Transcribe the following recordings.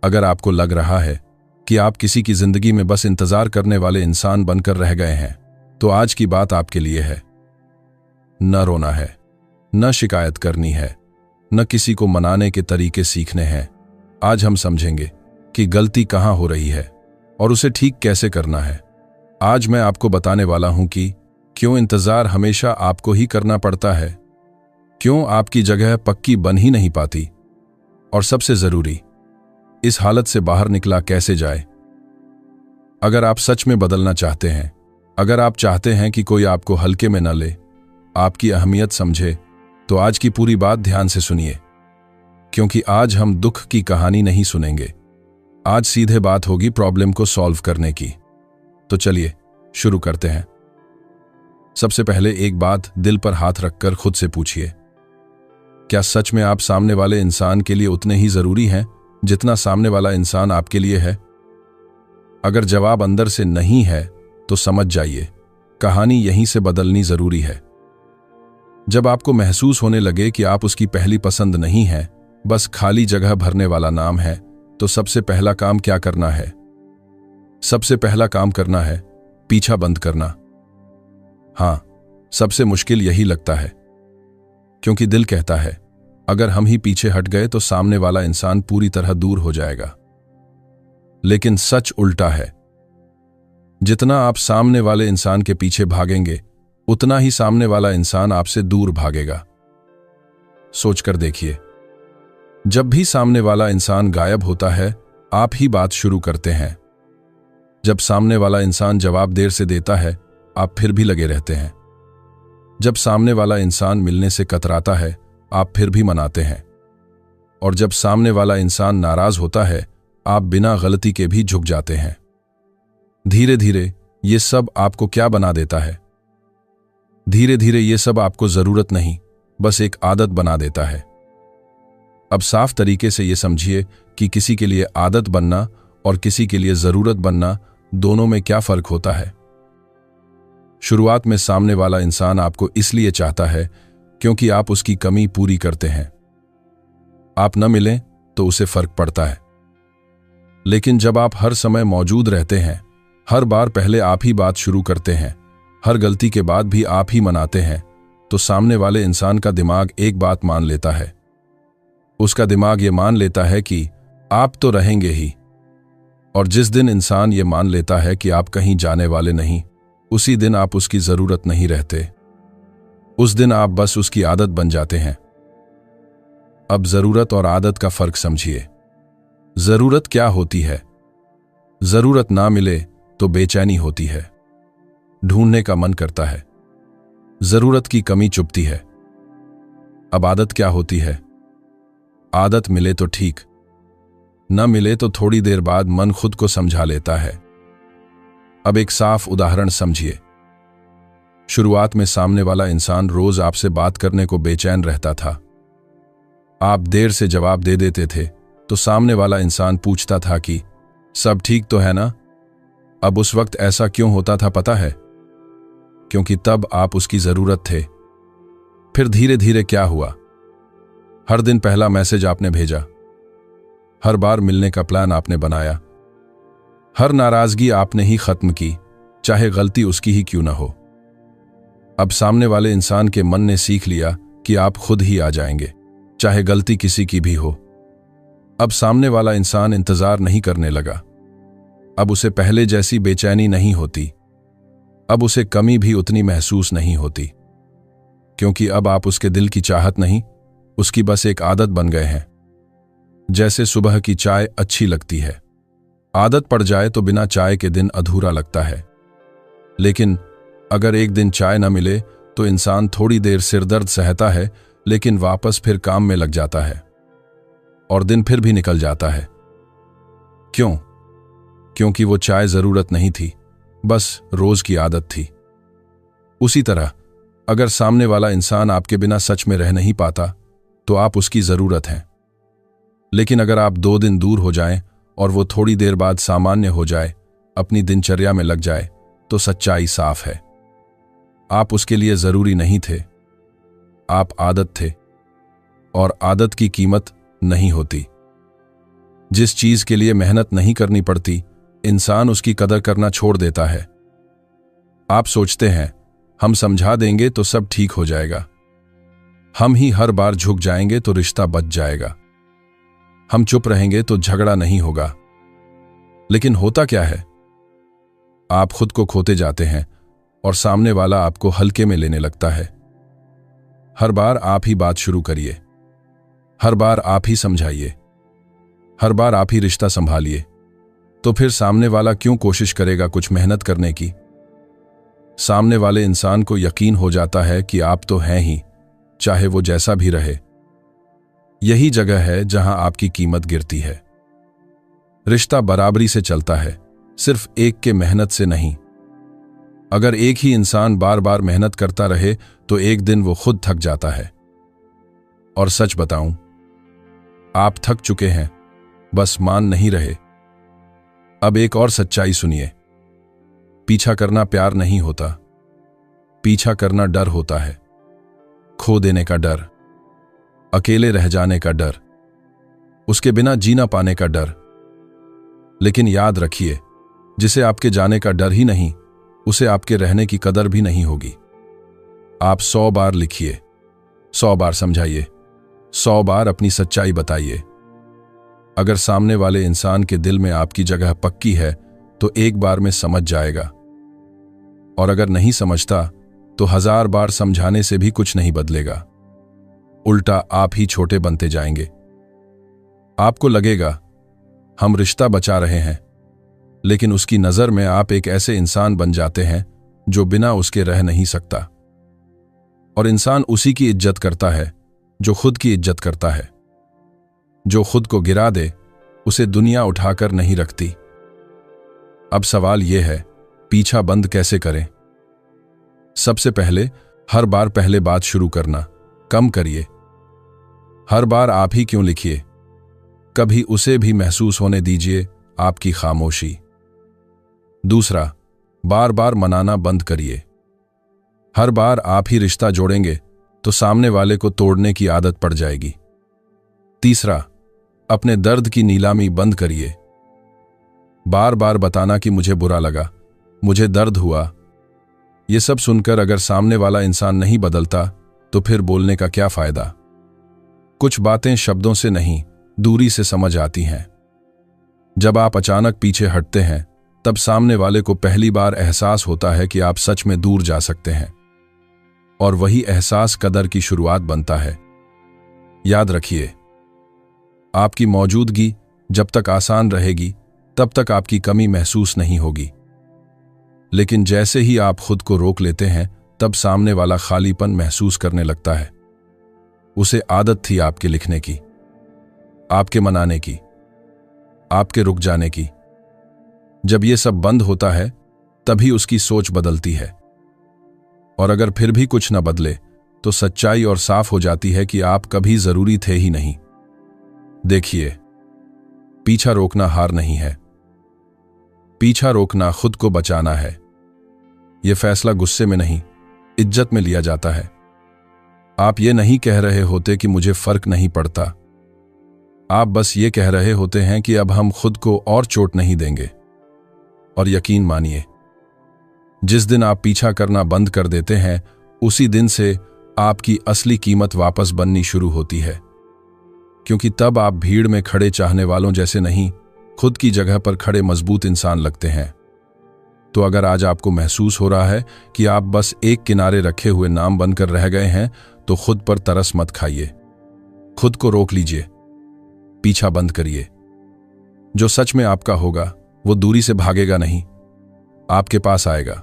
अगर आपको लग रहा है कि आप किसी की जिंदगी में बस इंतजार करने वाले इंसान बनकर रह गए हैं, तो आज की बात आपके लिए है। न रोना है, न शिकायत करनी है, न किसी को मनाने के तरीके सीखने हैं। आज हम समझेंगे कि गलती कहाँ हो रही है और उसे ठीक कैसे करना है। आज मैं आपको बताने वाला हूं कि क्यों इंतजार हमेशा आपको ही करना पड़ता है, क्यों आपकी जगह पक्की बन ही नहीं पाती, और सबसे जरूरी, इस हालत से बाहर निकला कैसे जाए। अगर आप सच में बदलना चाहते हैं, अगर आप चाहते हैं कि कोई आपको हल्के में न ले, आपकी अहमियत समझे, तो आज की पूरी बात ध्यान से सुनिए, क्योंकि आज हम दुख की कहानी नहीं सुनेंगे। आज सीधे बात होगी प्रॉब्लम को सॉल्व करने की। तो चलिए शुरू करते हैं। सबसे पहले एक बात दिल पर हाथ रखकर खुद से पूछिए, क्या सच में आप सामने वाले इंसान के लिए उतने ही जरूरी हैं जितना सामने वाला इंसान आपके लिए है? अगर जवाब अंदर से नहीं है तो समझ जाइए, कहानी यहीं से बदलनी जरूरी है। जब आपको महसूस होने लगे कि आप उसकी पहली पसंद नहीं है, बस खाली जगह भरने वाला नाम है, तो सबसे पहला काम क्या करना है? सबसे पहला काम करना है पीछा बंद करना। हां, सबसे मुश्किल यही लगता है, क्योंकि दिल कहता है अगर हम ही पीछे हट गए तो सामने वाला इंसान पूरी तरह दूर हो जाएगा। लेकिन सच उल्टा है। जितना आप सामने वाले इंसान के पीछे भागेंगे, उतना ही सामने वाला इंसान आपसे दूर भागेगा। सोचकर देखिए, जब भी सामने वाला इंसान गायब होता है, आप ही बात शुरू करते हैं। जब सामने वाला इंसान जवाब देर से देता है, आप फिर भी लगे रहते हैं। जब सामने वाला इंसान मिलने से कतराता है, आप फिर भी मनाते हैं। और जब सामने वाला इंसान नाराज होता है, आप बिना गलती के भी झुक जाते हैं। धीरे धीरे ये सब आपको क्या बना देता है? धीरे धीरे ये सब आपको जरूरत नहीं, बस एक आदत बना देता है। अब साफ तरीके से ये समझिए कि किसी के लिए आदत बनना और किसी के लिए जरूरत बनना, दोनों में क्या फर्क होता है। शुरुआत में सामने वाला इंसान आपको इसलिए चाहता है क्योंकि आप उसकी कमी पूरी करते हैं। आप न मिलें तो उसे फर्क पड़ता है। लेकिन जब आप हर समय मौजूद रहते हैं, हर बार पहले आप ही बात शुरू करते हैं, हर गलती के बाद भी आप ही मनाते हैं, तो सामने वाले इंसान का दिमाग एक बात मान लेता है। उसका दिमाग ये मान लेता है कि आप तो रहेंगे ही। और जिस दिन इंसान ये मान लेता है कि आप कहीं जाने वाले नहीं, उसी दिन आप उसकी जरूरत नहीं रहते। उस दिन आप बस उसकी आदत बन जाते हैं। अब जरूरत और आदत का फर्क समझिए। जरूरत क्या होती है? जरूरत ना मिले तो बेचैनी होती है, ढूंढने का मन करता है, जरूरत की कमी चुभती है। अब आदत क्या होती है? आदत मिले तो ठीक, न मिले तो थोड़ी देर बाद मन खुद को समझा लेता है। अब एक साफ उदाहरण समझिए। शुरुआत में सामने वाला इंसान रोज आपसे बात करने को बेचैन रहता था। आप देर से जवाब दे देते थे तो सामने वाला इंसान पूछता था कि सब ठीक तो है ना? अब उस वक्त ऐसा क्यों होता था पता है? क्योंकि तब आप उसकी जरूरत थे। फिर धीरे धीरे क्या हुआ? हर दिन पहला मैसेज आपने भेजा, हर बार मिलने का प्लान आपने बनाया, हर नाराजगी आपने ही खत्म की, चाहे गलती उसकी ही क्यों ना हो। अब सामने वाले इंसान के मन ने सीख लिया कि आप खुद ही आ जाएंगे, चाहे गलती किसी की भी हो। अब सामने वाला इंसान इंतजार नहीं करने लगा। अब उसे पहले जैसी बेचैनी नहीं होती। अब उसे कमी भी उतनी महसूस नहीं होती, क्योंकि अब आप उसके दिल की चाहत नहीं, उसकी बस एक आदत बन गए हैं। जैसे सुबह की चाय अच्छी लगती है, आदत पड़ जाए तो बिना चाय के दिन अधूरा लगता है। लेकिन अगर एक दिन चाय न मिले तो इंसान थोड़ी देर सिरदर्द सहता है, लेकिन वापस फिर काम में लग जाता है और दिन फिर भी निकल जाता है। क्यों? क्योंकि वो चाय जरूरत नहीं थी, बस रोज की आदत थी। उसी तरह अगर सामने वाला इंसान आपके बिना सच में रह नहीं पाता तो आप उसकी जरूरत हैं। लेकिन अगर आप 2 दिन दूर हो जाएं और वो थोड़ी देर बाद सामान्य हो जाए, अपनी दिनचर्या में लग जाए, तो सच्चाई साफ है। आप उसके लिए जरूरी नहीं थे, आप आदत थे, और आदत की कीमत नहीं होती। जिस चीज के लिए मेहनत नहीं करनी पड़ती, इंसान उसकी कदर करना छोड़ देता है। आप सोचते हैं हम समझा देंगे तो सब ठीक हो जाएगा, हम ही हर बार झुक जाएंगे तो रिश्ता बच जाएगा, हम चुप रहेंगे तो झगड़ा नहीं होगा। लेकिन होता क्या है? आप खुद को खोते जाते हैं और सामने वाला आपको हल्के में लेने लगता है। हर बार आप ही बात शुरू करिए, हर बार आप ही समझाइए, हर बार आप ही रिश्ता संभालिए, तो फिर सामने वाला क्यों कोशिश करेगा कुछ मेहनत करने की? सामने वाले इंसान को यकीन हो जाता है कि आप तो हैं ही, चाहे वो जैसा भी रहे। यही जगह है जहां आपकी कीमत गिरती है। रिश्ता बराबरी से चलता है, सिर्फ एक के मेहनत से नहीं। अगर एक ही इंसान बार बार मेहनत करता रहे तो एक दिन वो खुद थक जाता है। और सच बताऊं, आप थक चुके हैं, बस मान नहीं रहे। अब एक और सच्चाई सुनिए, पीछा करना प्यार नहीं होता, पीछा करना डर होता है। खो देने का डर, अकेले रह जाने का डर, उसके बिना जीना पाने का डर। लेकिन याद रखिए, जिसे आपके जाने का डर ही नहीं, उसे आपके रहने की कदर भी नहीं होगी। आप 100 बार लिखिए, 100 बार समझाइए, 100 बार अपनी सच्चाई बताइए। अगर सामने वाले इंसान के दिल में आपकी जगह पक्की है तो एक बार में समझ जाएगा, और अगर नहीं समझता तो 1000 बार समझाने से भी कुछ नहीं बदलेगा। उल्टा आप ही छोटे बनते जाएंगे। आपको लगेगा हम रिश्ता बचा रहे हैं, लेकिन उसकी नजर में आप एक ऐसे इंसान बन जाते हैं जो बिना उसके रह नहीं सकता। और इंसान उसी की इज्जत करता है जो खुद की इज्जत करता है। जो खुद को गिरा दे उसे दुनिया उठाकर नहीं रखती। अब सवाल यह है, पीछा बंद कैसे करें? सबसे पहले, हर बार पहले बात शुरू करना कम करिए। हर बार आप ही क्यों लिखिए, कभी उसे भी महसूस होने दीजिए आपकी खामोशी। दूसरा, बार बार मनाना बंद करिए। हर बार आप ही रिश्ता जोड़ेंगे तो सामने वाले को तोड़ने की आदत पड़ जाएगी। तीसरा, अपने दर्द की नीलामी बंद करिए। बार बार बताना कि मुझे बुरा लगा, मुझे दर्द हुआ, ये सब सुनकर अगर सामने वाला इंसान नहीं बदलता तो फिर बोलने का क्या फायदा? कुछ बातें शब्दों से नहीं, दूरी से समझ आती हैं। जब आप अचानक पीछे हटते हैं तब सामने वाले को पहली बार एहसास होता है कि आप सच में दूर जा सकते हैं, और वही एहसास कदर की शुरुआत बनता है। याद रखिए, आपकी मौजूदगी जब तक आसान रहेगी तब तक आपकी कमी महसूस नहीं होगी, लेकिन जैसे ही आप खुद को रोक लेते हैं तब सामने वाला खालीपन महसूस करने लगता है। उसे आदत थी आपके लिखने की, आपके मनाने की, आपके रुक जाने की। जब ये सब बंद होता है तभी उसकी सोच बदलती है, और अगर फिर भी कुछ न बदले तो सच्चाई और साफ हो जाती है कि आप कभी जरूरी थे ही नहीं। देखिए, पीछा रोकना हार नहीं है, पीछा रोकना खुद को बचाना है। यह फैसला गुस्से में नहीं, इज्जत में लिया जाता है। आप ये नहीं कह रहे होते कि मुझे फर्क नहीं पड़ता, आप बस ये कह रहे होते हैं कि अब हम खुद को और चोट नहीं देंगे। और यकीन मानिए, जिस दिन आप पीछा करना बंद कर देते हैं उसी दिन से आपकी असली कीमत वापस बननी शुरू होती है, क्योंकि तब आप भीड़ में खड़े चाहने वालों जैसे नहीं, खुद की जगह पर खड़े मजबूत इंसान लगते हैं। तो अगर आज आपको महसूस हो रहा है कि आप बस एक किनारे रखे हुए नाम बनकर रह गए हैं तो खुद पर तरस मत खाइए, खुद को रोक लीजिए, पीछा बंद करिए। जो सच में आपका होगा वो दूरी से भागेगा नहीं, आपके पास आएगा,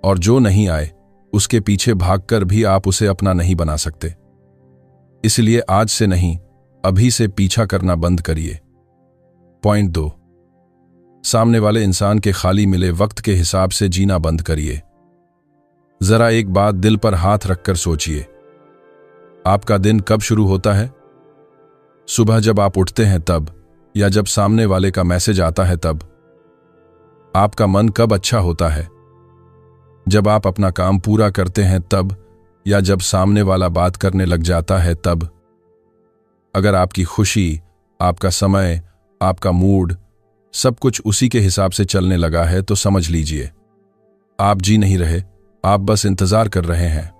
और जो नहीं आए उसके पीछे भागकर भी आप उसे अपना नहीं बना सकते। इसलिए आज से नहीं, अभी से पीछा करना बंद करिए। पॉइंट 2, सामने वाले इंसान के खाली मिले वक्त के हिसाब से जीना बंद करिए। जरा एक बात दिल पर हाथ रखकर सोचिए, आपका दिन कब शुरू होता है? सुबह जब आप उठते हैं तब, या जब सामने वाले का मैसेज आता है तब? आपका मन कब अच्छा होता है? जब आप अपना काम पूरा करते हैं तब, या जब सामने वाला बात करने लग जाता है तब? अगर आपकी खुशी, आपका समय, आपका मूड, सब कुछ उसी के हिसाब से चलने लगा है, तो समझ लीजिए आप जी नहीं रहे, आप बस इंतजार कर रहे हैं।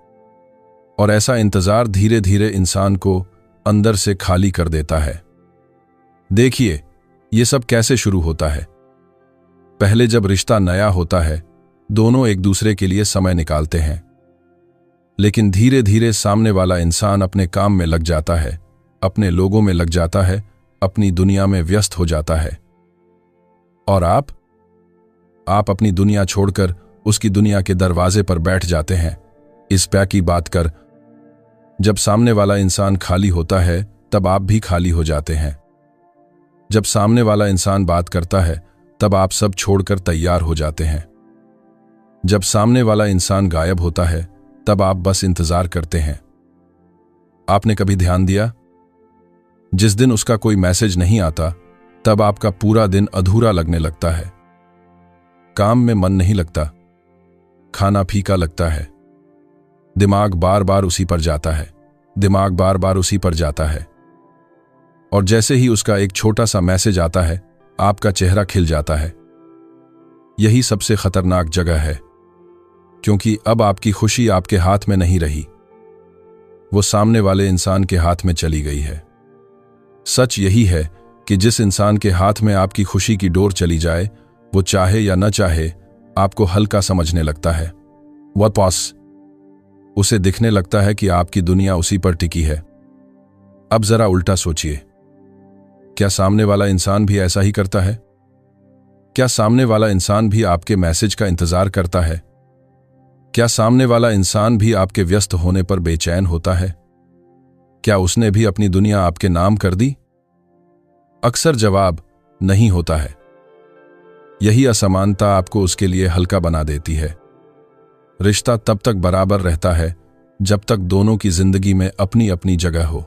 और ऐसा इंतजार धीरे धीरे इंसान को अंदर से खाली कर देता है। देखिए, ये सब कैसे शुरू होता है। पहले जब रिश्ता नया होता है, दोनों एक दूसरे के लिए समय निकालते हैं, लेकिन धीरे धीरे सामने वाला इंसान अपने काम में लग जाता है, अपने लोगों में लग जाता है, अपनी दुनिया में व्यस्त हो जाता है। और आप अपनी दुनिया छोड़कर उसकी दुनिया के दरवाजे पर बैठ जाते हैं। इस प्यार की बात कर, जब सामने वाला इंसान खाली होता है, तब आप भी खाली हो जाते हैं। जब सामने वाला इंसान बात करता है, तब आप सब छोड़कर तैयार हो जाते हैं। जब सामने वाला इंसान गायब होता है, तब आप बस इंतजार करते हैं। आपने कभी ध्यान दिया, जिस दिन उसका कोई मैसेज नहीं आता, तब आपका पूरा दिन अधूरा लगने लगता है। काम में मन नहीं लगता, खाना फीका लगता है, दिमाग बार बार उसी पर जाता है। और जैसे ही उसका एक छोटा सा मैसेज आता है, आपका चेहरा खिल जाता है। यही सबसे खतरनाक जगह है, क्योंकि अब आपकी खुशी आपके हाथ में नहीं रही, वो सामने वाले इंसान के हाथ में चली गई है। सच यही है कि जिस इंसान के हाथ में आपकी खुशी की डोर चली जाए, वो चाहे या न चाहे आपको हल्का समझने लगता है। उसे दिखने लगता है कि आपकी दुनिया उसी पर टिकी है। अब जरा उल्टा सोचिए, क्या सामने वाला इंसान भी ऐसा ही करता है? क्या सामने वाला इंसान भी आपके मैसेज का इंतजार करता है? क्या सामने वाला इंसान भी आपके व्यस्त होने पर बेचैन होता है? क्या उसने भी अपनी दुनिया आपके नाम कर दी? अक्सर जवाब नहीं होता है। यही असमानता आपको उसके लिए हल्का बना देती है। रिश्ता तब तक बराबर रहता है जब तक दोनों की जिंदगी में अपनी अपनी जगह हो,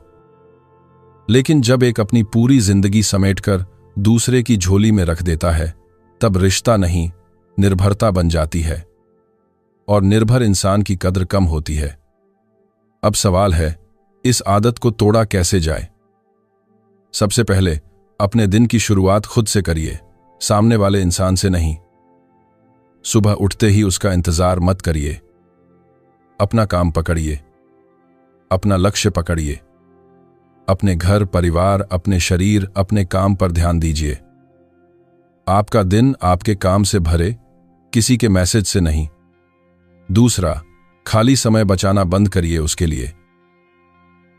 लेकिन जब एक अपनी पूरी जिंदगी समेटकर दूसरे की झोली में रख देता है, तब रिश्ता नहीं, निर्भरता बन जाती है, और निर्भर इंसान की कद्र कम होती है। अब सवाल है, इस आदत को तोड़ा कैसे जाए? सबसे पहले अपने दिन की शुरुआत खुद से करिए, सामने वाले इंसान से नहीं। सुबह उठते ही उसका इंतजार मत करिए। अपना काम पकड़िए, अपना लक्ष्य पकड़िए, अपने घर, परिवार, अपने शरीर, अपने काम पर ध्यान दीजिए। आपका दिन आपके काम से भरे, किसी के मैसेज से नहीं। दूसरा, खाली समय बचाना बंद करिए उसके लिए।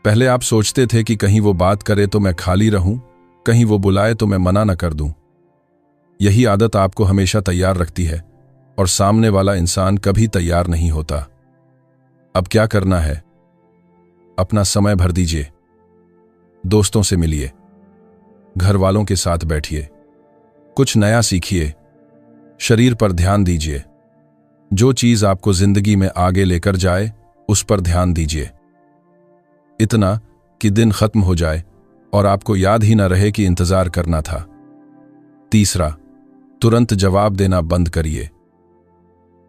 पहले आप सोचते थे कि कहीं वो बात करे तो मैं खाली रहूं, कहीं वो बुलाए तो मैं मना न कर दूं। यही आदत आपको हमेशा तैयार रखती है, और सामने वाला इंसान कभी तैयार नहीं होता। अब क्या करना है? अपना समय भर दीजिए। दोस्तों से मिलिए, घर वालों के साथ बैठिए, कुछ नया सीखिए, शरीर पर ध्यान दीजिए। जो चीज आपको जिंदगी में आगे लेकर जाए, उस पर ध्यान दीजिए। इतना कि दिन खत्म हो जाए और आपको याद ही न रहे कि इंतजार करना था। तीसरा, तुरंत जवाब देना बंद करिए।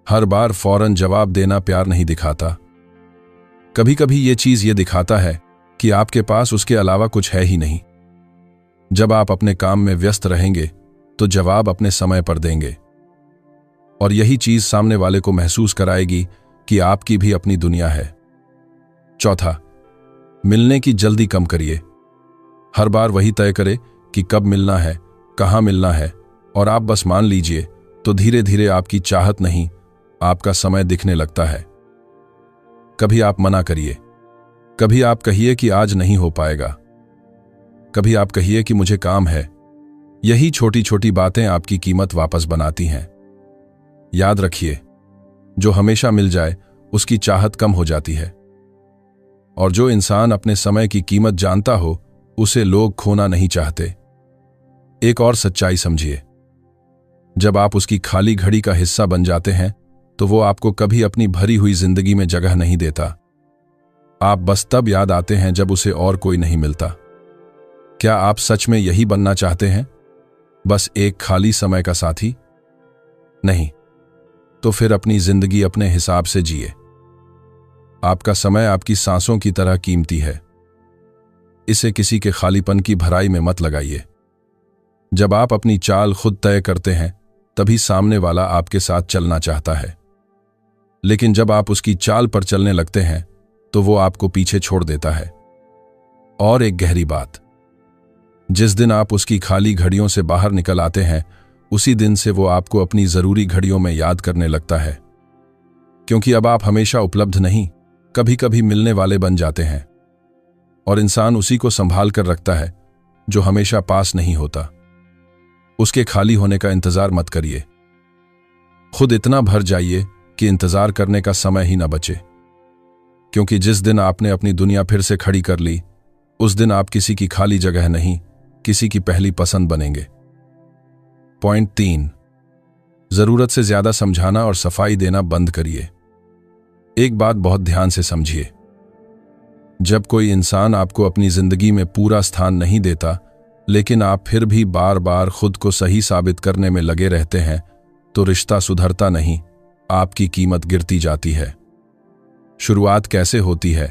हर बार फौरन जवाब देना प्यार नहीं दिखाता। कभी कभी ये चीज ये दिखाता है कि आपके पास उसके अलावा कुछ है ही नहीं। जब आप अपने काम में व्यस्त रहेंगे, तो जवाब अपने समय पर देंगे, और यही चीज सामने वाले को महसूस कराएगी कि आपकी भी अपनी दुनिया है। चौथा, मिलने की जल्दी कम करिए। हर बार वही तय करे कि कब मिलना है, कहाँ मिलना है, और आप बस मान लीजिए, तो धीरे धीरे आपकी चाहत नहीं, आपका समय दिखने लगता है। कभी आप मना करिए, कभी आप कहिए कि आज नहीं हो पाएगा, कभी आप कहिए कि मुझे काम है। यही छोटी छोटी बातें आपकी कीमत वापस बनाती हैं। याद रखिए, जो हमेशा मिल जाए उसकी चाहत कम हो जाती है, और जो इंसान अपने समय की कीमत जानता हो, उसे लोग खोना नहीं चाहते। एक और सच्चाई समझिए, जब आप उसकी खाली घड़ी का हिस्सा बन जाते हैं, तो वो आपको कभी अपनी भरी हुई जिंदगी में जगह नहीं देता। आप बस तब याद आते हैं जब उसे और कोई नहीं मिलता। क्या आप सच में यही बनना चाहते हैं, बस एक खाली समय का साथी? नहीं, तो फिर अपनी जिंदगी अपने हिसाब से जिए। आपका समय आपकी सांसों की तरह कीमती है। इसे किसी के खालीपन की भराई में मत लगाइए। जब आप अपनी चाल खुद तय करते हैं तभी सामने वाला आपके साथ चलना चाहता है, लेकिन जब आप उसकी चाल पर चलने लगते हैं तो वो आपको पीछे छोड़ देता है। और एक गहरी बात, जिस दिन आप उसकी खाली घड़ियों से बाहर निकल आते हैं उसी दिन से वो आपको अपनी जरूरी घड़ियों में याद करने लगता है, क्योंकि अब आप हमेशा उपलब्ध नहीं, कभी कभी मिलने वाले बन जाते हैं। और इंसान उसी को संभाल कर रखता है जो हमेशा पास नहीं होता। उसके खाली होने का इंतजार मत करिए, खुद इतना भर जाइए कि इंतजार करने का समय ही ना बचे, क्योंकि जिस दिन आपने अपनी दुनिया फिर से खड़ी कर ली उस दिन आप किसी की खाली जगह नहीं, किसी की पहली पसंद बनेंगे। पॉइंट 3, जरूरत से ज्यादा समझाना और सफाई देना बंद करिए। एक बात बहुत ध्यान से समझिए, जब कोई इंसान आपको अपनी जिंदगी में पूरा स्थान नहीं देता लेकिन आप फिर भी बार बार खुद को सही साबित करने में लगे रहते हैं तो रिश्ता सुधरता नहीं, आपकी कीमत गिरती जाती है। शुरुआत कैसे होती है?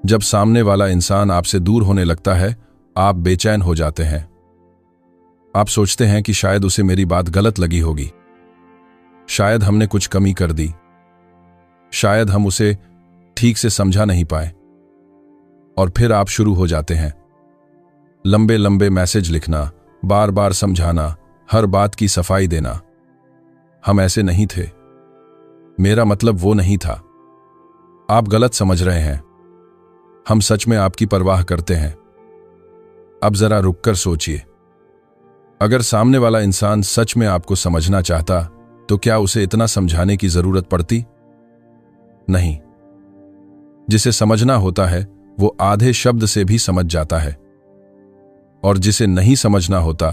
जब सामने वाला इंसान आपसे दूर होने लगता है आप बेचैन हो जाते हैं। आप सोचते हैं कि शायद उसे मेरी बात गलत लगी होगी, शायद हमने कुछ कमी कर दी, शायद हम उसे ठीक से समझा नहीं पाए। और फिर आप शुरू हो जाते हैं लंबे लंबे मैसेज लिखना, बार बार समझाना, हर बात की सफाई देना। हम ऐसे नहीं थे, मेरा मतलब वो नहीं था, आप गलत समझ रहे हैं, हम सच में आपकी परवाह करते हैं। अब जरा रुककर सोचिए, अगर सामने वाला इंसान सच में आपको समझना चाहता तो क्या उसे इतना समझाने की जरूरत पड़ती? नहीं। जिसे समझना होता है वो आधे शब्द से भी समझ जाता है, और जिसे नहीं समझना होता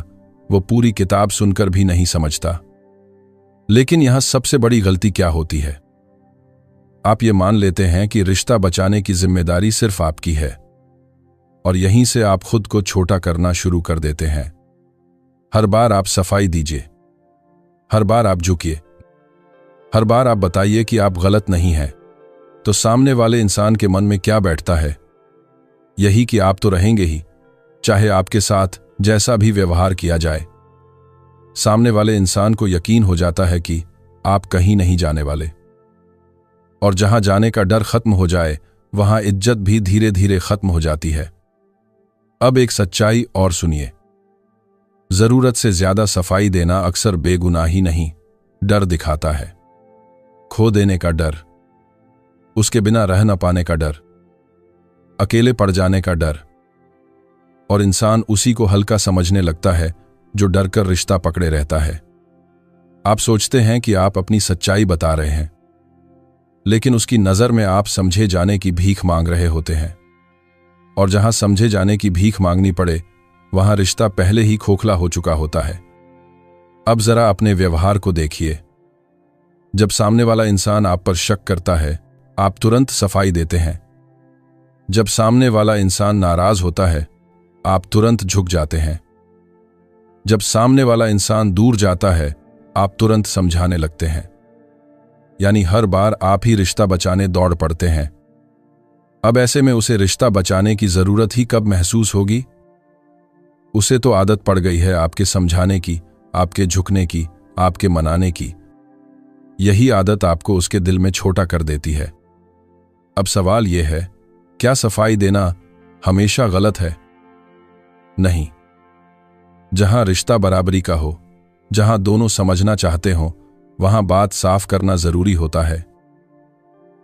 वो पूरी किताब सुनकर भी नहीं समझता। लेकिन यहां सबसे बड़ी गलती क्या होती है? आप ये मान लेते हैं कि रिश्ता बचाने की जिम्मेदारी सिर्फ आपकी है, और यहीं से आप खुद को छोटा करना शुरू कर देते हैं। हर बार आप सफाई दीजिए, हर बार आप झुकिए, हर बार आप बताइए कि आप गलत नहीं हैं, तो सामने वाले इंसान के मन में क्या बैठता है? यही कि आप तो रहेंगे ही, चाहे आपके साथ जैसा भी व्यवहार किया जाए। सामने वाले इंसान को यकीन हो जाता है कि आप कहीं नहीं जाने वाले, और जहां जाने का डर खत्म हो जाए वहां इज्जत भी धीरे धीरे खत्म हो जाती है। अब एक सच्चाई और सुनिए, जरूरत से ज्यादा सफाई देना अक्सर बेगुनाही नहीं, डर दिखाता है। खो देने का डर, उसके बिना रह न पाने का डर, अकेले पड़ जाने का डर। और इंसान उसी को हल्का समझने लगता है जो डर कर रिश्ता पकड़े रहता है। आप सोचते हैं कि आप अपनी सच्चाई बता रहे हैं, लेकिन उसकी नजर में आप समझे जाने की भीख मांग रहे होते हैं, और जहां समझे जाने की भीख मांगनी पड़े वहां रिश्ता पहले ही खोखला हो चुका होता है। अब जरा अपने व्यवहार को देखिए, जब सामने वाला इंसान आप पर शक करता है आप तुरंत सफाई देते हैं, जब सामने वाला इंसान नाराज होता है आप तुरंत झुक जाते हैं, जब सामने वाला इंसान दूर जाता है आप तुरंत समझाने लगते हैं। यानी हर बार आप ही रिश्ता बचाने दौड़ पड़ते हैं। अब ऐसे में उसे रिश्ता बचाने की जरूरत ही कब महसूस होगी? उसे तो आदत पड़ गई है आपके समझाने की, आपके झुकने की, आपके मनाने की। यही आदत आपको उसके दिल में छोटा कर देती है। अब सवाल यह है, क्या सफाई देना हमेशा गलत है? नहीं। जहां रिश्ता बराबरी का हो, जहां दोनों समझना चाहते हो, वहां बात साफ करना जरूरी होता है।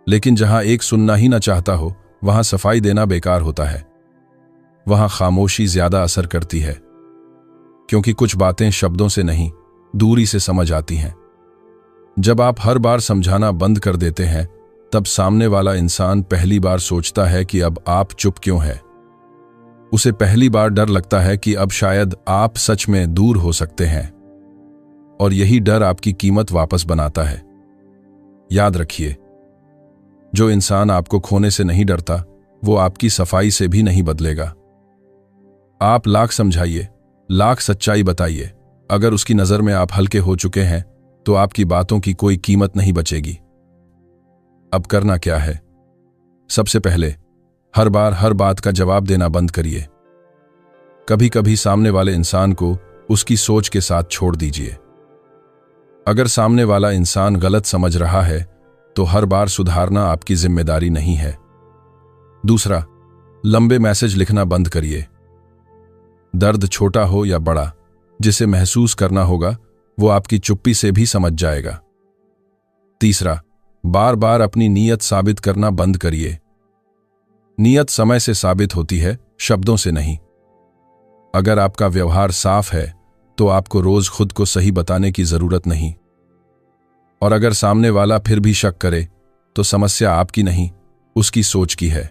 लेकिन जहां एक सुनना ही ना चाहता हो वहां सफाई देना बेकार होता है। वहां खामोशी ज्यादा असर करती है, क्योंकि कुछ बातें शब्दों से नहीं दूरी से समझ आती हैं। जब आप हर बार समझाना बंद कर देते हैं तब सामने वाला इंसान पहली बार सोचता है कि अब आप चुप क्यों हैं। उसे पहली बार डर लगता है कि अब शायद आप सच में दूर हो सकते हैं, और यही डर आपकी कीमत वापस बनाता है। याद रखिए, जो इंसान आपको खोने से नहीं डरता वो आपकी सफाई से भी नहीं बदलेगा। आप लाख समझाइए, लाख सच्चाई बताइए, अगर उसकी नजर में आप हल्के हो चुके हैं तो आपकी बातों की कोई कीमत नहीं बचेगी। अब करना क्या है? सबसे पहले हर बार हर बात का जवाब देना बंद करिए। कभी कभी सामने वाले इंसान को उसकी सोच के साथ छोड़ दीजिए। अगर सामने वाला इंसान गलत समझ रहा है तो हर बार सुधारना आपकी जिम्मेदारी नहीं है। दूसरा, लंबे मैसेज लिखना बंद करिए। दर्द छोटा हो या बड़ा, जिसे महसूस करना होगा वो आपकी चुप्पी से भी समझ जाएगा। तीसरा, बार बार अपनी नीयत साबित करना बंद करिए। नीयत समय से साबित होती है, शब्दों से नहीं। अगर आपका व्यवहार साफ है तो आपको रोज खुद को सही बताने की जरूरत नहीं। और अगर सामने वाला फिर भी शक करे तो समस्या आपकी नहीं, उसकी सोच की है।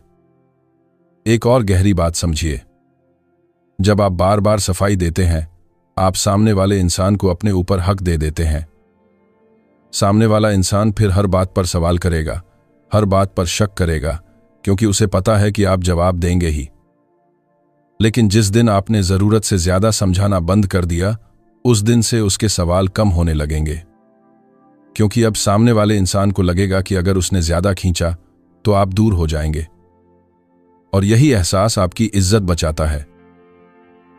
एक और गहरी बात समझिए, जब आप बार बार सफाई देते हैं आप सामने वाले इंसान को अपने ऊपर हक दे देते हैं। सामने वाला इंसान फिर हर बात पर सवाल करेगा, हर बात पर शक करेगा, क्योंकि उसे पता है कि आप जवाब देंगे ही। लेकिन जिस दिन आपने जरूरत से ज्यादा समझाना बंद कर दिया, उस दिन से उसके सवाल कम होने लगेंगे, क्योंकि अब सामने वाले इंसान को लगेगा कि अगर उसने ज्यादा खींचा तो आप दूर हो जाएंगे। और यही एहसास आपकी इज्जत बचाता है।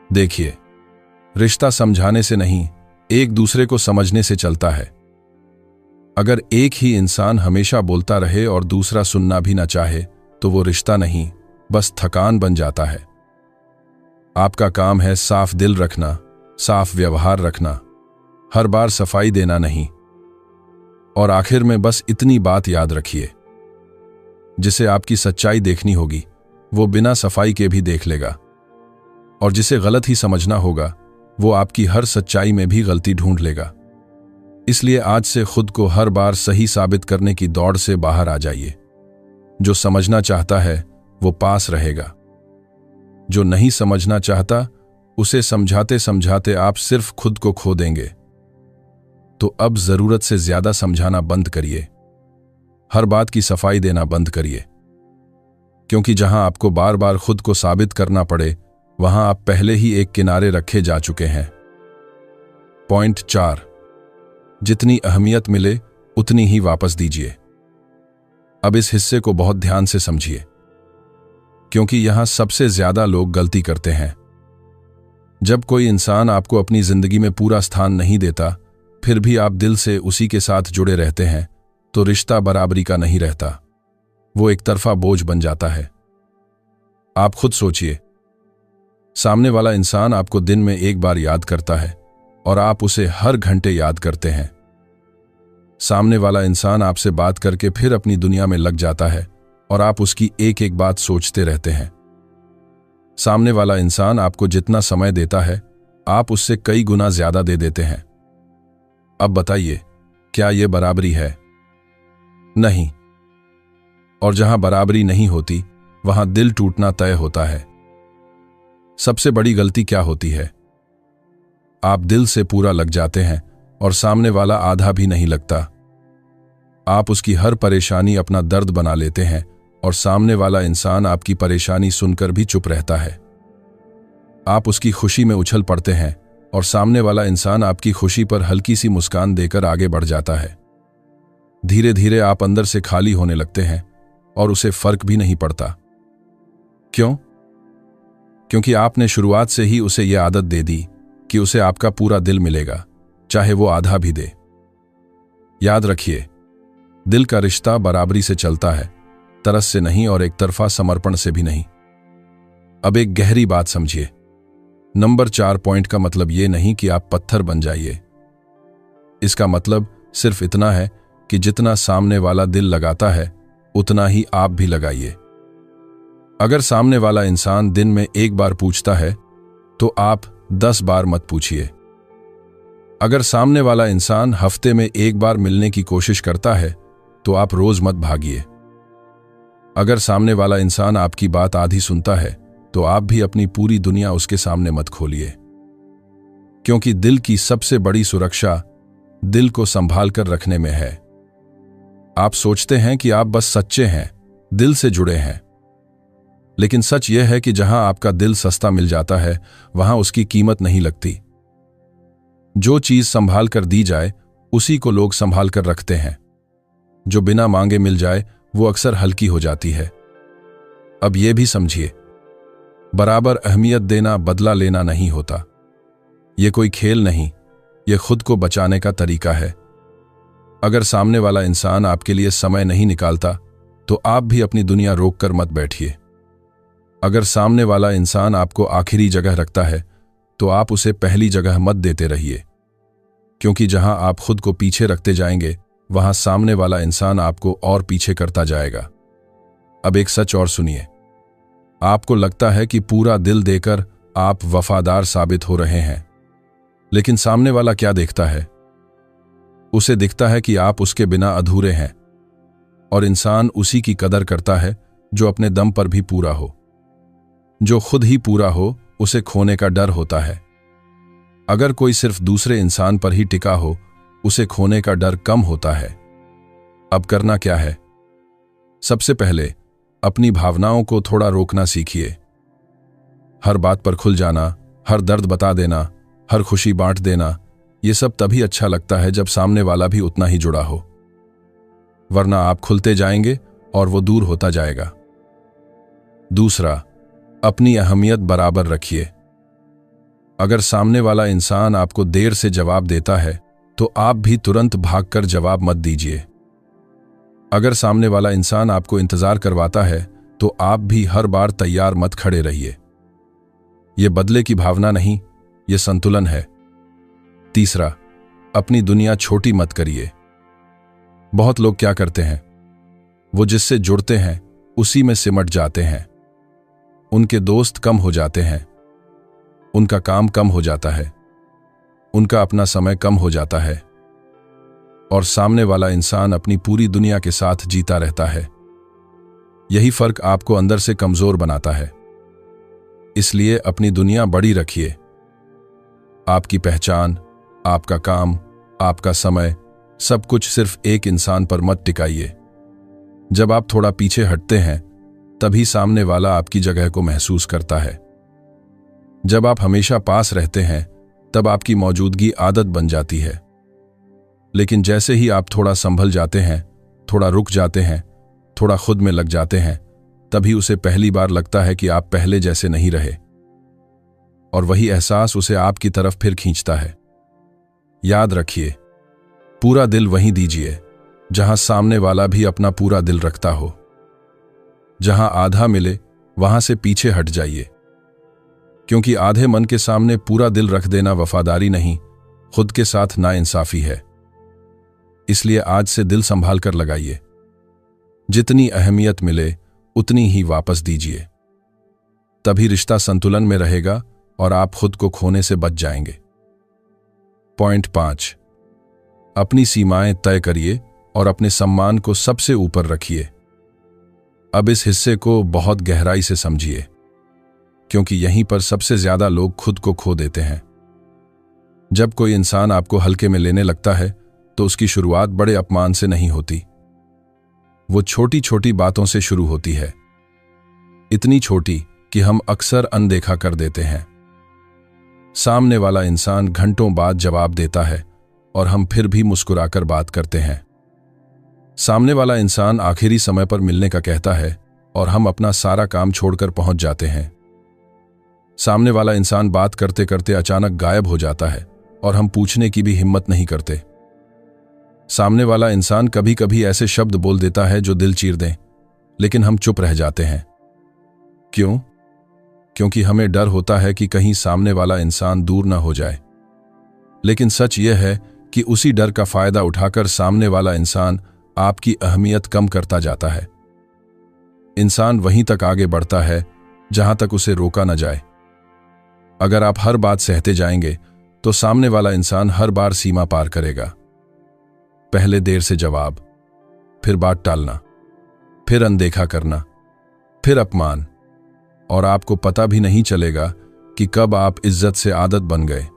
देखिए, रिश्ता समझाने से नहीं, एक दूसरे को समझने से चलता है। अगर एक ही इंसान हमेशा बोलता रहे और दूसरा सुनना भी ना चाहे तो वो रिश्ता नहीं, बस थकान बन जाता है। आपका काम है साफ दिल रखना, साफ व्यवहार रखना, हर बार सफाई देना नहीं। और आखिर में बस इतनी बात याद रखिए, जिसे आपकी सच्चाई देखनी होगी वो बिना सफाई के भी देख लेगा, और जिसे गलत ही समझना होगा वो आपकी हर सच्चाई में भी गलती ढूंढ लेगा। इसलिए आज से खुद को हर बार सही साबित करने की दौड़ से बाहर आ जाइए। जो समझना चाहता है वो पास रहेगा, जो नहीं समझना चाहता उसे समझाते समझाते आप सिर्फ खुद को खो देंगे। तो अब जरूरत से ज्यादा समझाना बंद करिए, हर बात की सफाई देना बंद करिए, क्योंकि जहां आपको बार बार खुद को साबित करना पड़े वहां आप पहले ही एक किनारे रखे जा चुके हैं। पॉइंट 4, जितनी अहमियत मिले उतनी ही वापस दीजिए। अब इस हिस्से को बहुत ध्यान से समझिए, क्योंकि यहां सबसे ज्यादा लोग गलती करते हैं। जब कोई इंसान आपको अपनी जिंदगी में पूरा स्थान नहीं देता, फिर भी आप दिल से उसी के साथ जुड़े रहते हैं, तो रिश्ता बराबरी का नहीं रहता, वो एक तरफा बोझ बन जाता है। आप खुद सोचिए, सामने वाला इंसान आपको दिन में एक बार याद करता है और आप उसे हर घंटे याद करते हैं। सामने वाला इंसान आपसे बात करके फिर अपनी दुनिया में लग जाता है और आप उसकी एक एक बात सोचते रहते हैं। सामने वाला इंसान आपको जितना समय देता है आप उससे कई गुना ज्यादा दे देते हैं। अब बताइए, क्या यह बराबरी है? नहीं। और जहां बराबरी नहीं होती वहां दिल टूटना तय होता है। सबसे बड़ी गलती क्या होती है? आप दिल से पूरा लग जाते हैं और सामने वाला आधा भी नहीं लगता। आप उसकी हर परेशानी अपना दर्द बना लेते हैं और सामने वाला इंसान आपकी परेशानी सुनकर भी चुप रहता है। आप उसकी खुशी में उछल पड़ते हैं और सामने वाला इंसान आपकी खुशी पर हल्की सी मुस्कान देकर आगे बढ़ जाता है। धीरे धीरे आप अंदर से खाली होने लगते हैं और उसे फर्क भी नहीं पड़ता। क्यों? क्योंकि आपने शुरुआत से ही उसे यह आदत दे दी कि उसे आपका पूरा दिल मिलेगा, चाहे वो आधा भी दे। याद रखिए, दिल का रिश्ता बराबरी से चलता है, तरस से नहीं और एक तरफा समर्पण से भी नहीं। अब एक गहरी बात समझिए। नंबर 4 पॉइंट का मतलब यह नहीं कि आप पत्थर बन जाइए। इसका मतलब सिर्फ इतना है कि जितना सामने वाला दिल लगाता है उतना ही आप भी लगाइए। अगर सामने वाला इंसान दिन में एक बार पूछता है तो आप 10 बार मत पूछिए। अगर सामने वाला इंसान हफ्ते में एक बार मिलने की कोशिश करता है तो आप रोज मत भागिए। अगर सामने वाला इंसान आपकी बात आधी सुनता है तो आप भी अपनी पूरी दुनिया उसके सामने मत खोलिए, क्योंकि दिल की सबसे बड़ी सुरक्षा दिल को संभाल कर रखने में है। आप सोचते हैं कि आप बस सच्चे हैं, दिल से जुड़े हैं, लेकिन सच यह है कि जहां आपका दिल सस्ता मिल जाता है वहां उसकी कीमत नहीं लगती। जो चीज संभाल कर दी जाए उसी को लोग संभाल कर रखते हैं। जो बिना मांगे मिल जाए वो अक्सर हल्की हो जाती है। अब यह भी समझिए, बराबर अहमियत देना बदला लेना नहीं होता। ये कोई खेल नहीं, ये खुद को बचाने का तरीका है। अगर सामने वाला इंसान आपके लिए समय नहीं निकालता तो आप भी अपनी दुनिया रोककर मत बैठिए। अगर सामने वाला इंसान आपको आखिरी जगह रखता है तो आप उसे पहली जगह मत देते रहिए, क्योंकि जहां आप खुद को पीछे रखते जाएंगे वहां सामने वाला इंसान आपको और पीछे करता जाएगा। अब एक सच और सुनिए। आपको लगता है कि पूरा दिल देकर आप वफादार साबित हो रहे हैं, लेकिन सामने वाला क्या देखता है? उसे दिखता है कि आप उसके बिना अधूरे हैं, और इंसान उसी की कदर करता है जो अपने दम पर भी पूरा हो। जो खुद ही पूरा हो उसे खोने का डर होता है। अगर कोई सिर्फ दूसरे इंसान पर ही टिका हो, उसे खोने का डर कम होता है। अब करना क्या है? सबसे पहले अपनी भावनाओं को थोड़ा रोकना सीखिए। हर बात पर खुल जाना, हर दर्द बता देना, हर खुशी बांट देना, ये सब तभी अच्छा लगता है जब सामने वाला भी उतना ही जुड़ा हो, वरना आप खुलते जाएंगे और वो दूर होता जाएगा। दूसरा, अपनी अहमियत बराबर रखिए। अगर सामने वाला इंसान आपको देर से जवाब देता है तो आप भी तुरंत भागकर जवाब मत दीजिए। अगर सामने वाला इंसान आपको इंतजार करवाता है तो आप भी हर बार तैयार मत खड़े रहिए। यह बदले की भावना नहीं, यह संतुलन है। तीसरा, अपनी दुनिया छोटी मत करिए। बहुत लोग क्या करते हैं, वो जिससे जुड़ते हैं उसी में सिमट जाते हैं। उनके दोस्त कम हो जाते हैं, उनका काम कम हो जाता है, उनका अपना समय कम हो जाता है, और सामने वाला इंसान अपनी पूरी दुनिया के साथ जीता रहता है। यही फर्क आपको अंदर से कमजोर बनाता है। इसलिए अपनी दुनिया बड़ी रखिए। आपकी पहचान, आपका काम, आपका समय, सब कुछ सिर्फ एक इंसान पर मत टिकाइए। जब आप थोड़ा पीछे हटते हैं तभी सामने वाला आपकी जगह को महसूस करता है। जब आप हमेशा पास रहते हैं तब आपकी मौजूदगी आदत बन जाती है, लेकिन जैसे ही आप थोड़ा संभल जाते हैं, थोड़ा रुक जाते हैं, थोड़ा खुद में लग जाते हैं, तभी उसे पहली बार लगता है कि आप पहले जैसे नहीं रहे, और वही एहसास उसे आपकी तरफ फिर खींचता है। याद रखिए, पूरा दिल वहीं दीजिए जहां सामने वाला भी अपना पूरा दिल रखता हो। जहां आधा मिले वहां से पीछे हट जाइए, क्योंकि आधे मन के सामने पूरा दिल रख देना वफादारी नहीं, खुद के साथ नाइंसाफी है। इसलिए आज से दिल संभाल कर लगाइए। जितनी अहमियत मिले उतनी ही वापस दीजिए, तभी रिश्ता संतुलन में रहेगा और आप खुद को खोने से बच जाएंगे। पॉइंट 5, अपनी सीमाएं तय करिए और अपने सम्मान को सबसे ऊपर रखिए। अब इस हिस्से को बहुत गहराई से समझिए, क्योंकि यहीं पर सबसे ज्यादा लोग खुद को खो देते हैं। जब कोई इंसान आपको हल्के में लेने लगता है तो उसकी शुरुआत बड़े अपमान से नहीं होती, वो छोटी छोटी बातों से शुरू होती है। इतनी छोटी कि हम अक्सर अनदेखा कर देते हैं। सामने वाला इंसान घंटों बाद जवाब देता है और हम फिर भी मुस्कुराकर बात करते हैं। सामने वाला इंसान आखिरी समय पर मिलने का कहता है और हम अपना सारा काम छोड़कर पहुंच जाते हैं। सामने वाला इंसान बात करते करते अचानक गायब हो जाता है और हम पूछने की भी हिम्मत नहीं करते। सामने वाला इंसान कभी कभी ऐसे शब्द बोल देता है जो दिल चीर दें, लेकिन हम चुप रह जाते हैं। क्यों? क्योंकि हमें डर होता है कि कहीं सामने वाला इंसान दूर ना हो जाए। लेकिन सच यह है कि उसी डर का फायदा उठाकर सामने वाला इंसान आपकी अहमियत कम करता जाता है। इंसान वहीं तक आगे बढ़ता है जहां तक उसे रोका न जाए। अगर आप हर बात सहते जाएंगे तो सामने वाला इंसान हर बार सीमा पार करेगा। पहले देर से जवाब, फिर बात टालना, फिर अनदेखा करना, फिर अपमान, और आपको पता भी नहीं चलेगा कि कब आप इज्जत से आदत बन गए।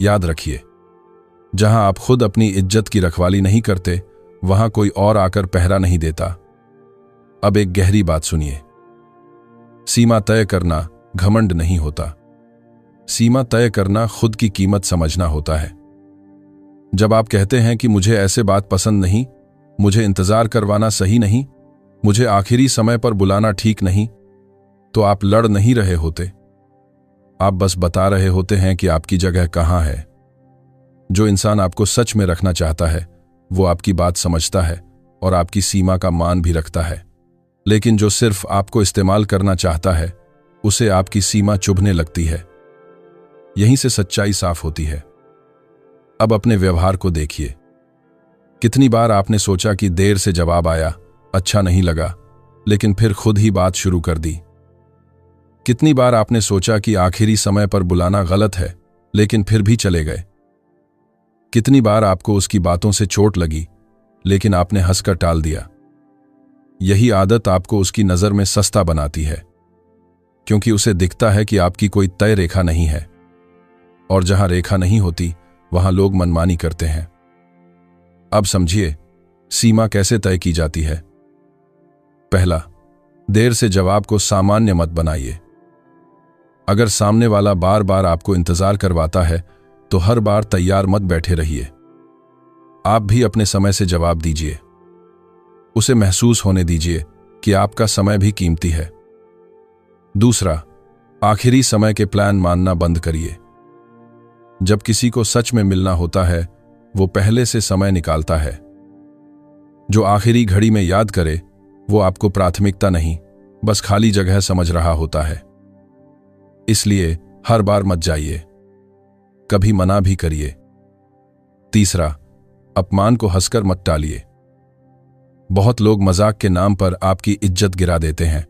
याद रखिए, जहां आप खुद अपनी इज्जत की रखवाली नहीं करते वहां कोई और आकर पहरा नहीं देता। अब एक गहरी बात सुनिए। सीमा तय करना घमंड नहीं होता। सीमा तय करना खुद की कीमत समझना होता है। जब आप कहते हैं कि मुझे ऐसे बात पसंद नहीं, मुझे इंतजार करवाना सही नहीं, मुझे आखिरी समय पर बुलाना ठीक नहीं, तो आप लड़ नहीं रहे होते। आप बस बता रहे होते हैं कि आपकी जगह कहाँ है। जो इंसान आपको सच में रखना चाहता है वो आपकी बात समझता है और आपकी सीमा का मान भी रखता है, लेकिन जो सिर्फ आपको इस्तेमाल करना चाहता है उसे आपकी सीमा चुभने लगती है। यहीं से सच्चाई साफ होती है। अब अपने व्यवहार को देखिए। कितनी बार आपने सोचा कि देर से जवाब आया, अच्छा नहीं लगा, लेकिन फिर खुद ही बात शुरू कर दी। कितनी बार आपने सोचा कि आखिरी समय पर बुलाना गलत है, लेकिन फिर भी चले गए। कितनी बार आपको उसकी बातों से चोट लगी, लेकिन आपने हंसकर टाल दिया। यही आदत आपको उसकी नजर में सस्ता बनाती है, क्योंकि उसे दिखता है कि आपकी कोई तय रेखा नहीं है, और जहां रेखा नहीं होती वहां लोग मनमानी करते हैं। अब समझिए सीमा कैसे तय की जाती है। पहला, देर से जवाब को सामान्य मत बनाइए। अगर सामने वाला बार बार आपको इंतजार करवाता है तो हर बार तैयार मत बैठे रहिए। आप भी अपने समय से जवाब दीजिए। उसे महसूस होने दीजिए कि आपका समय भी कीमती है। दूसरा, आखिरी समय के प्लान मानना बंद करिए। जब किसी को सच में मिलना होता है वो पहले से समय निकालता है। जो आखिरी घड़ी में याद करे वो आपको प्राथमिकता नहीं, बस खाली जगह समझ रहा होता है। इसलिए हर बार मत जाइए, कभी मना भी करिए। तीसरा, अपमान को हंसकर मत टालिए। बहुत लोग मजाक के नाम पर आपकी इज्जत गिरा देते हैं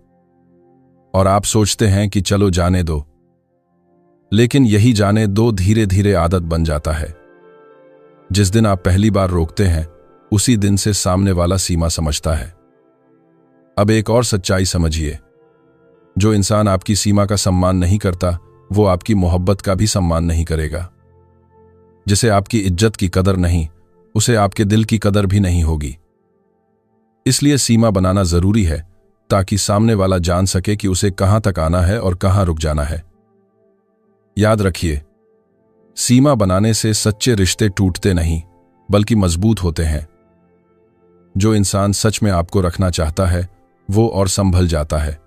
और आप सोचते हैं कि चलो जाने दो, लेकिन यही जाने दो धीरे धीरे आदत बन जाता है। जिस दिन आप पहली बार रोकते हैं उसी दिन से सामने वाला सीमा समझता है। अब एक और सच्चाई समझिए, जो इंसान आपकी सीमा का सम्मान नहीं करता वो आपकी मोहब्बत का भी सम्मान नहीं करेगा। जिसे आपकी इज्जत की कदर नहीं, उसे आपके दिल की कदर भी नहीं होगी। इसलिए सीमा बनाना जरूरी है ताकि सामने वाला जान सके कि उसे कहां तक आना है और कहां रुक जाना है। याद रखिए, सीमा बनाने से सच्चे रिश्ते टूटते नहीं बल्कि मजबूत होते हैं। जो इंसान सच में आपको रखना चाहता है वो और संभल जाता है,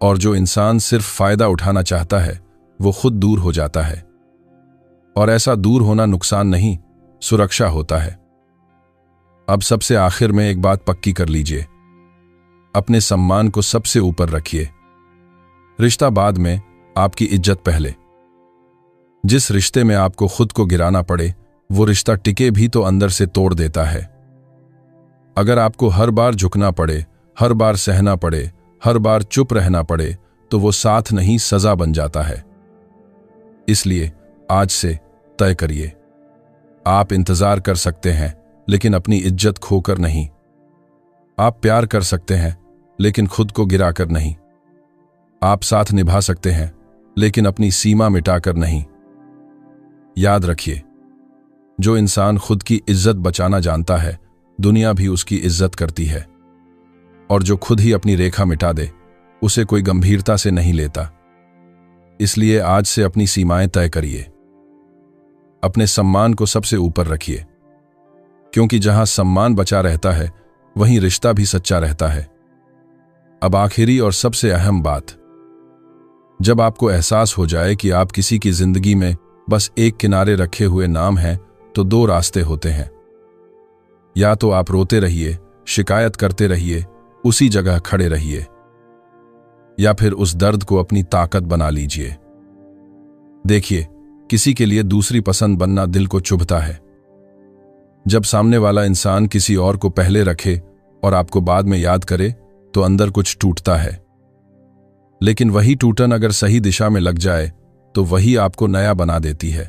और जो इंसान सिर्फ फायदा उठाना चाहता है वो खुद दूर हो जाता है। और ऐसा दूर होना नुकसान नहीं, सुरक्षा होता है। अब सबसे आखिर में एक बात पक्की कर लीजिए, अपने सम्मान को सबसे ऊपर रखिए। रिश्ता बाद में, आपकी इज्जत पहले। जिस रिश्ते में आपको खुद को गिराना पड़े वो रिश्ता टिके भी तो अंदर से तोड़ देता है। अगर आपको हर बार झुकना पड़े, हर बार सहना पड़े, हर बार चुप रहना पड़े तो वो साथ नहीं सजा बन जाता है। इसलिए आज से तय करिए। आप इंतजार कर सकते हैं लेकिन अपनी इज्जत खोकर नहीं। आप प्यार कर सकते हैं लेकिन खुद को गिराकर नहीं। आप साथ निभा सकते हैं लेकिन अपनी सीमा मिटाकर नहीं। याद रखिए, जो इंसान खुद की इज्जत बचाना जानता है दुनिया भी उसकी इज्जत करती है, और जो खुद ही अपनी रेखा मिटा दे उसे कोई गंभीरता से नहीं लेता। इसलिए आज से अपनी सीमाएं तय करिए। अपने सम्मान को सबसे ऊपर रखिए, क्योंकि जहां सम्मान बचा रहता है वहीं रिश्ता भी सच्चा रहता है। अब आखिरी और सबसे अहम बात, जब आपको एहसास हो जाए कि आप किसी की जिंदगी में बस एक किनारे रखे हुए नाम हैं तो दो रास्ते होते हैं। या तो आप रोते रहिए, शिकायत करते रहिए, उसी जगह खड़े रहिए, या फिर उस दर्द को अपनी ताकत बना लीजिए। देखिए, किसी के लिए दूसरी पसंद बनना दिल को चुभता है। जब सामने वाला इंसान किसी और को पहले रखे और आपको बाद में याद करे तो अंदर कुछ टूटता है। लेकिन वही टूटन अगर सही दिशा में लग जाए तो वही आपको नया बना देती है।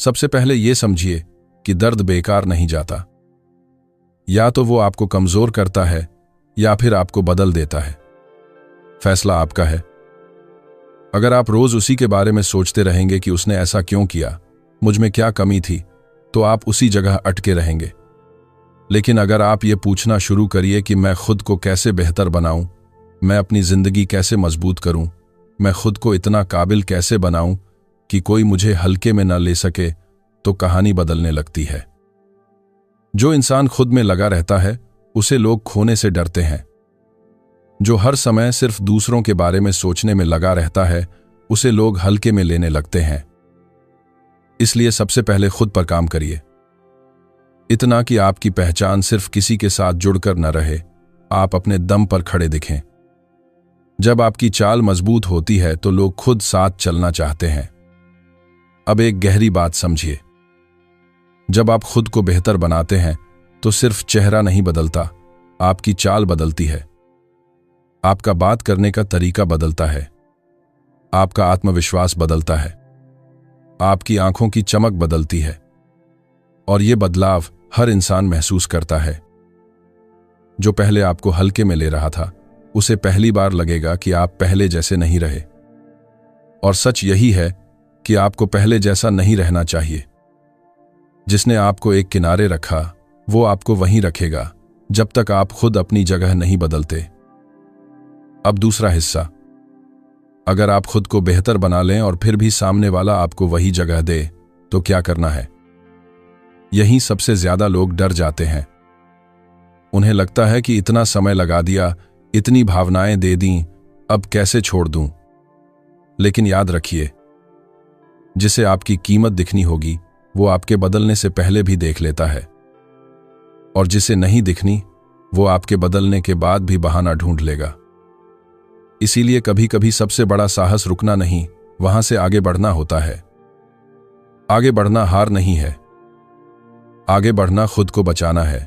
सबसे पहले यह समझिए कि दर्द बेकार नहीं जाता। या तो वो आपको कमजोर करता है या फिर आपको बदल देता है। फैसला आपका है। अगर आप रोज उसी के बारे में सोचते रहेंगे कि उसने ऐसा क्यों किया, मुझ में क्या कमी थी, तो आप उसी जगह अटके रहेंगे। लेकिन अगर आप ये पूछना शुरू करिए कि मैं खुद को कैसे बेहतर बनाऊं, मैं अपनी जिंदगी कैसे मजबूत करूं, मैं खुद को इतना काबिल कैसे बनाऊं कि कोई मुझे हल्के में न ले सके, तो कहानी बदलने लगती है। जो इंसान खुद में लगा रहता है उसे लोग खोने से डरते हैं। जो हर समय सिर्फ दूसरों के बारे में सोचने में लगा रहता है, उसे लोग हल्के में लेने लगते हैं। इसलिए सबसे पहले खुद पर काम करिए, इतना कि आपकी पहचान सिर्फ किसी के साथ जुड़कर न रहे, आप अपने दम पर खड़े दिखें। जब आपकी चाल मजबूत होती है तो लोग खुद साथ चलना चाहते हैं। अब एक गहरी बात समझिए, जब आप खुद को बेहतर बनाते हैं तो सिर्फ चेहरा नहीं बदलता, आपकी चाल बदलती है, आपका बात करने का तरीका बदलता है, आपका आत्मविश्वास बदलता है, आपकी आंखों की चमक बदलती है, और यह बदलाव हर इंसान महसूस करता है। जो पहले आपको हल्के में ले रहा था, उसे पहली बार लगेगा कि आप पहले जैसे नहीं रहे। और सच यही है कि आपको पहले जैसा नहीं रहना चाहिए। जिसने आपको एक किनारे रखा, वो आपको वहीं रखेगा जब तक आप खुद अपनी जगह नहीं बदलते। अब दूसरा हिस्सा, अगर आप खुद को बेहतर बना लें और फिर भी सामने वाला आपको वही जगह दे, तो क्या करना है? यहीं सबसे ज्यादा लोग डर जाते हैं। उन्हें लगता है कि इतना समय लगा दिया, इतनी भावनाएं दे दी, अब कैसे छोड़ दूं? लेकिन याद रखिए, जिसे आपकी कीमत दिखनी होगी, वो आपके बदलने से पहले भी देख लेता है, और जिसे नहीं दिखनी, वो आपके बदलने के बाद भी बहाना ढूंढ लेगा। इसीलिए कभी कभी सबसे बड़ा साहस रुकना नहीं, वहां से आगे बढ़ना होता है। आगे बढ़ना हार नहीं है, आगे बढ़ना खुद को बचाना है।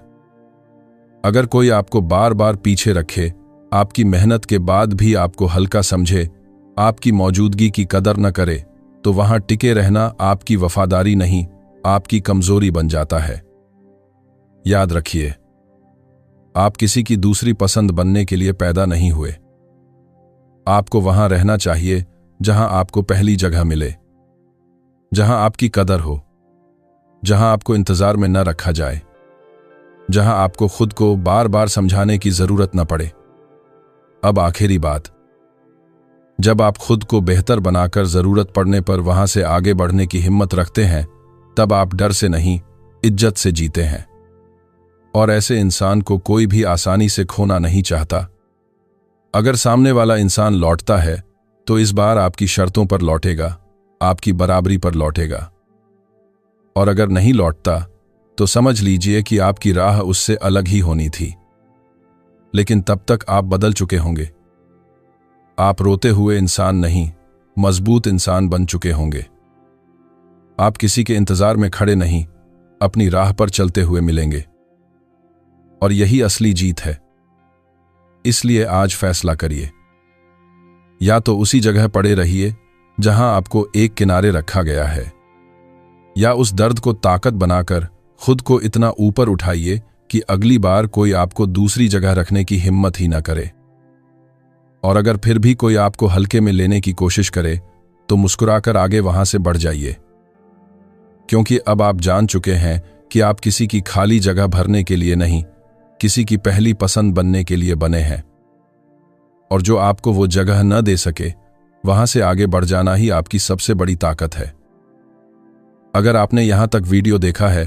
अगर कोई आपको बार बार पीछे रखे, आपकी मेहनत के बाद भी आपको हल्का समझे, आपकी मौजूदगी की कदर न करे, तो वहां टिके रहना आपकी वफादारी नहीं, आपकी कमजोरी बन जाता है। याद रखिए, आप किसी की दूसरी पसंद बनने के लिए पैदा नहीं हुए। आपको वहां रहना चाहिए जहां आपको पहली जगह मिले, जहां आपकी कदर हो, जहां आपको इंतजार में न रखा जाए, जहां आपको खुद को बार बार समझाने की जरूरत न पड़े। अब आखिरी बात, जब आप खुद को बेहतर बनाकर जरूरत पड़ने पर वहां से आगे बढ़ने की हिम्मत रखते हैं, तब आप डर से नहीं, इज्जत से जीते हैं। और ऐसे इंसान को कोई भी आसानी से खोना नहीं चाहता। अगर सामने वाला इंसान लौटता है, तो इस बार आपकी शर्तों पर लौटेगा, आपकी बराबरी पर लौटेगा। और अगर नहीं लौटता, तो समझ लीजिए कि आपकी राह उससे अलग ही होनी थी। लेकिन तब तक आप बदल चुके होंगे। आप रोते हुए इंसान नहीं, मजबूत इंसान बन चुके होंगे। आप किसी के इंतजार में खड़े नहीं, अपनी राह पर चलते हुए मिलेंगे। और यही असली जीत है। इसलिए आज फैसला करिए, या तो उसी जगह पड़े रहिए जहां आपको एक किनारे रखा गया है, या उस दर्द को ताकत बनाकर खुद को इतना ऊपर उठाइए कि अगली बार कोई आपको दूसरी जगह रखने की हिम्मत ही ना करे। और अगर फिर भी कोई आपको हल्के में लेने की कोशिश करे, तो मुस्कुराकर आगे वहां से बढ़ जाइए, क्योंकि अब आप जान चुके हैं कि आप किसी की खाली जगह भरने के लिए नहीं, किसी की पहली पसंद बनने के लिए बने हैं। और जो आपको वो जगह न दे सके, वहां से आगे बढ़ जाना ही आपकी सबसे बड़ी ताकत है। अगर आपने यहां तक वीडियो देखा है,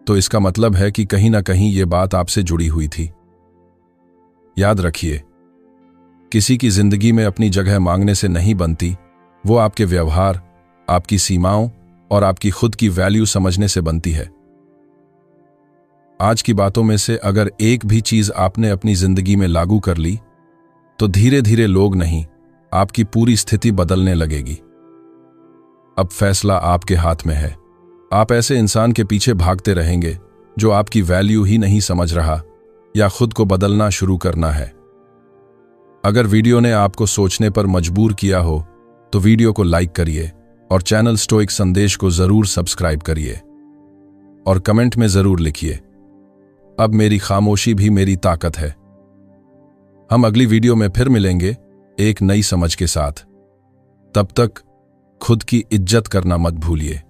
तो इसका मतलब है कि कहीं ना कहीं ये बात आपसे जुड़ी हुई थी। याद रखिए, किसी की जिंदगी में अपनी जगह मांगने से नहीं बनती, वो आपके व्यवहार, आपकी सीमाओं और आपकी खुद की वैल्यू समझने से बनती है। आज की बातों में से अगर एक भी चीज आपने अपनी जिंदगी में लागू कर ली, तो धीरे धीरे लोग नहीं, आपकी पूरी स्थिति बदलने लगेगी। अब फैसला आपके हाथ में है। आप ऐसे इंसान के पीछे भागते रहेंगे जो आपकी वैल्यू ही नहीं समझ रहा, या खुद को बदलना शुरू करना है। अगर वीडियो ने आपको सोचने पर मजबूर किया हो, तो वीडियो को लाइक करिए और चैनल स्टोइक संदेश को जरूर सब्सक्राइब करिए और कमेंट में जरूर लिखिए, अब मेरी खामोशी भी मेरी ताकत है। हम अगली वीडियो में फिर मिलेंगे एक नई समझ के साथ। तब तक खुद की इज्जत करना मत भूलिए।